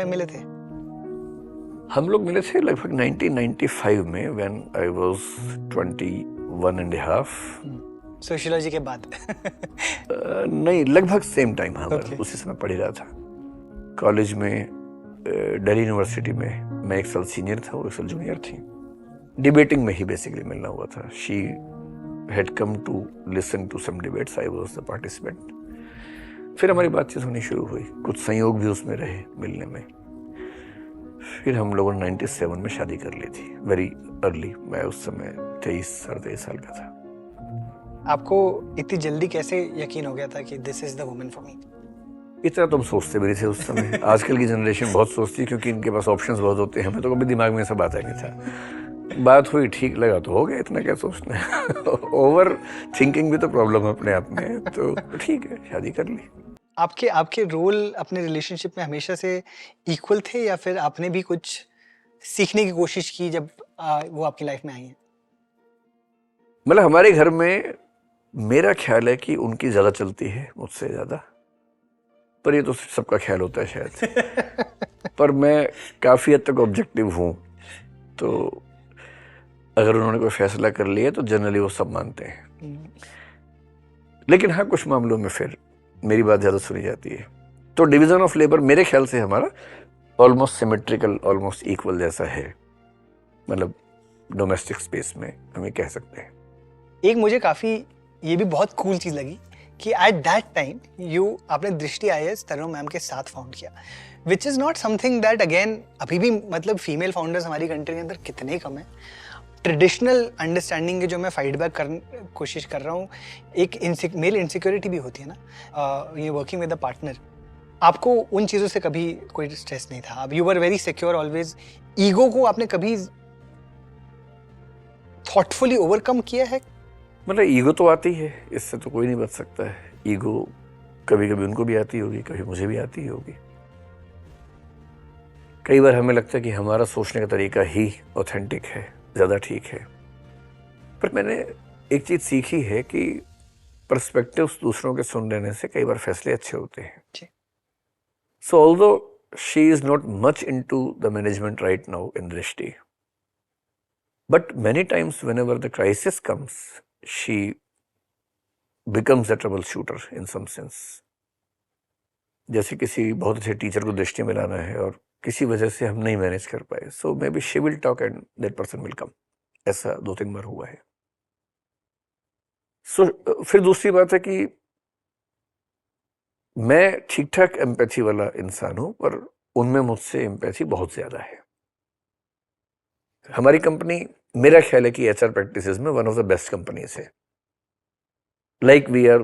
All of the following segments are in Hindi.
समय मिले थे? हम लोग मिले थे लगभग 1995 में, when I was 21 and a half. Sociology के बाद? नहीं, लगभग सेम टाइम। हाँ, Okay. उसी समय पढ़ ही रहा था कॉलेज में, दिल्ली यूनिवर्सिटी में। मैं एक साल सीनियर था, वो एक साल जूनियर थी। डिबेटिंग में ही बेसिकली मिलना हुआ था। She had come to listen to some debates, I was the participant. फिर हमारी बातचीत होनी शुरू हुई, कुछ संयोग भी उसमें रहे मिलने में। फिर हम लोगों ने 97 में शादी कर ली थी, वेरी अर्ली। मैं उस समय 23-23 साल का था। आपको इतनी जल्दी कैसे यकीन हो गया था कि this is the woman for me? इतना तुम सोचते भी नहीं थे उस समय। आजकल की जनरेशन बहुत सोचती है, क्योंकि इनके पास ऑप्शंस बहुत होते हैं। हमें तो कभी दिमाग में सब आता नहीं था। बात हुई, ठीक लगा तो हो गया, इतना क्या सोचना है। ओवर थिंकिंग भी तो प्रॉब्लम है अपने आप में। तो ठीक है, शादी कर ली। आपके रोल अपने रिलेशनशिप में हमेशा से इक्वल थे, या फिर आपने भी कुछ सीखने की कोशिश की जब वो आपकी लाइफ में आई हैं? मतलब हमारे घर में मेरा ख्याल है कि उनकी ज्यादा चलती है मुझसे ज्यादा, पर ये तो सबका ख्याल होता है शायद। पर मैं काफी हद तक ऑब्जेक्टिव हूँ, तो अगर उन्होंने कोई फैसला कर लिया तो जनरली वो सब मानते हैं। लेकिन हाँ, कुछ मामलों में फिर मेरी बात ज्यादा सुनी जाती है। तो डिवीजन ऑफ लेबर मेरे ख्याल से हमारा ऑलमोस्ट सिमेट्रिकल, ऑलमोस्ट इक्वल जैसा है। मतलब डोमेस्टिक स्पेस में हमें कह सकते हैं। एक मुझे काफी ये भी बहुत कूल चीज लगी कि एट दैट टाइम आपने दृष्टि IAS तरुण मैम के साथ फाउंड किया, which is not something that again अभी भी, मतलब फीमेल फाउंडर्स हमारी कंट्री के अंदर कितने कम है। ट्रेडिशनल अंडरस्टैंडिंग के जो मैं फाइट बैक कर कोशिश कर रहा हूँ, एक मेल इनसिक्योरिटी भी होती है ना, ये वर्किंग विद अ पार्टनर। आपको उन चीज़ों से कभी कोई स्ट्रेस नहीं था? You were very secure always. Ego को आपने कभी थॉटफुली ओवरकम किया है? मतलब ईगो तो आती है, इससे तो कोई नहीं बच सकता है। ईगो कभी कभी उनको भी आती होगी, कभी मुझे भी आती होगी। कई बार हमें लगता है कि हमारा सोचने का तरीका ही ऑथेंटिक है, ज्यादा ठीक है। पर मैंने एक चीज सीखी है कि पर्सपेक्टिव्स दूसरों के सुन लेने से कई बार फैसले अच्छे होते हैं। सो although she is not much into the management right now in दृष्टि, but many times whenever the crisis comes, she becomes a troubleshooter in some sense. जैसे किसी बहुत अच्छे टीचर को दृष्टि में लाना है और किसी वजह से हम नहीं मैनेज कर पाए, so maybe she will talk and that person will come. ऐसा 2-3 बार हुआ है। So फिर दूसरी बात है कि मैं ठीक ठाक एम्पैथी वाला इंसान हूं, पर उनमें मुझसे एम्पैथी बहुत ज्यादा है। हमारी कंपनी, मेरा ख्याल है कि HR प्रैक्टिसेस में one of the best companies है। Like we are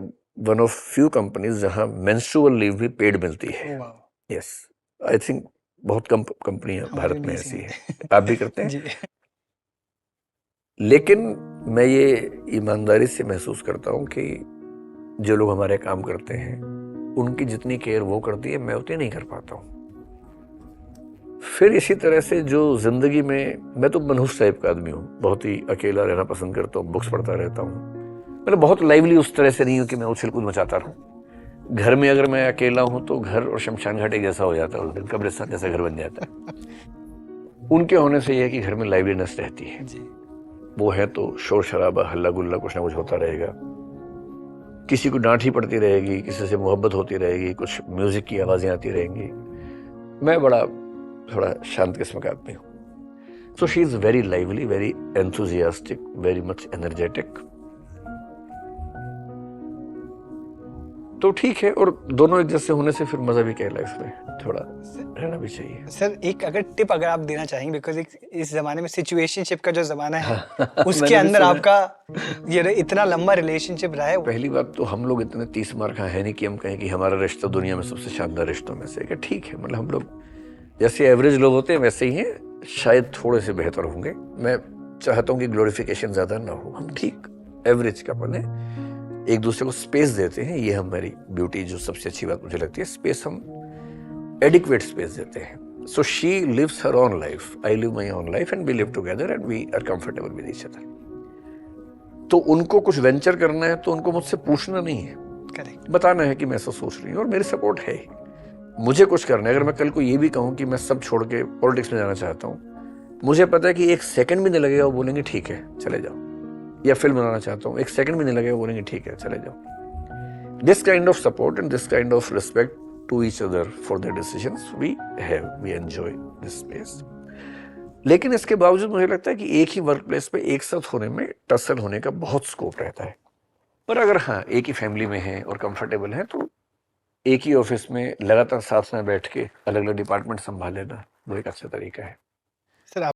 one of few companies जहां मेंस्ट्रुअल लीव भी पेड मिलती है। यस, आई थिंक बहुत कम कंपनियां भारत में ऐसी हैं। आप भी करते हैं? जी। लेकिन मैं ये ईमानदारी से महसूस करता हूं कि जो लोग हमारे काम करते हैं उनकी जितनी केयर वो करती है, मैं उतनी नहीं कर पाता हूं। फिर इसी तरह से जो जिंदगी में, मैं तो मनहूस टाइप का आदमी हूँ, बहुत ही अकेला रहना पसंद करता हूँ, बुक्स पढ़ता रहता हूँ। मतलब बहुत लाइवली उस तरह से नहीं हूँ कि मैं उछल कूद मचाता रहूँ। घर में अगर मैं अकेला हूँ तो घर और शमशान घाट एक जैसा हो जाता है, उस दिन कब्रिस्तान जैसा घर बन जाता है। उनके होने से यह है कि घर में लाइवलीनेस रहती है। वो है तो शोर शराबा, हल्ला गुल्ला, कुछ ना कुछ होता रहेगा। किसी को डांट ही पड़ती रहेगी, किसी से मोहब्बत होती रहेगी, कुछ म्यूजिक की आवाजें आती रहेंगी। मैं बड़ा थोड़ा शांत किस्म का आदमी हूँ। So she is very lively, very enthusiastic, very much energetic. तो ठीक है, और दोनों एक जैसे होने से फिर मजा भी क्या है लाइफ में, थोड़ा रहना भी चाहिए। सर एक अगर टिप अगर आप देना चाहेंगे, बिकॉज इस जमाने में सिचुएशनशिप का जो जमाना है उसके अंदर आपका ये इतना लंबा रिलेशनशिप रहा है। पहली बात तो हम लोग इतने 30 मार खा है नहीं कि हम कहें कि हमारा रिश्ता दुनिया में सबसे शानदार रिश्तों में से है। ठीक है, मतलब हम लोग जैसे एवरेज लोग होते हैं वैसे ही हैं, शायद थोड़े से बेहतर होंगे। मैं चाहता हूँ कि ग्लोरिफिकेशन ज्यादा ना हो, हम ठीक एवरेज कपल है, एक दूसरे को स्पेस देते हैं। ये हमारी ब्यूटी, जो सबसे अच्छी बात मुझे लगती है, स्पेस हम एडिक्वेट स्पेस देते हैं। So she lives her own life, I live my own life, and we live together and we are comfortable with each other. तो उनको कुछ वेंचर करना है तो उनको मुझसे पूछना नहीं है, करेक्ट, बताना है कि मैं ऐसा सोच रही हूँ और मेरी सपोर्ट है। मुझे कुछ करना है, अगर मैं कल को ये भी कहूँ कि मैं सब छोड़ के पॉलिटिक्स में जाना चाहता हूँ, मुझे पता है कि एक सेकंड भी नहीं लगेगा वो बोलेंगे ठीक है चले जाओ, या फिल्म बनाना चाहता हूँ, एक सेकंड भी नहीं लगेगा वो बोलेंगे ठीक है चले जाओ। This kind of support and this kind of respect to each other for their decisions we have, we enjoy this space. लेकिन इसके बावजूद मुझे लगता है कि एक ही वर्क प्लेस पे एक साथ होने में टसल होने का बहुत स्कोप रहता है। पर अगर हाँ एक ही फैमिली में है और कंफर्टेबल है तो एक ही ऑफिस में लगातार साथ में बैठ के अलग अलग डिपार्टमेंट संभाल लेना वो एक अच्छा तरीका है। सर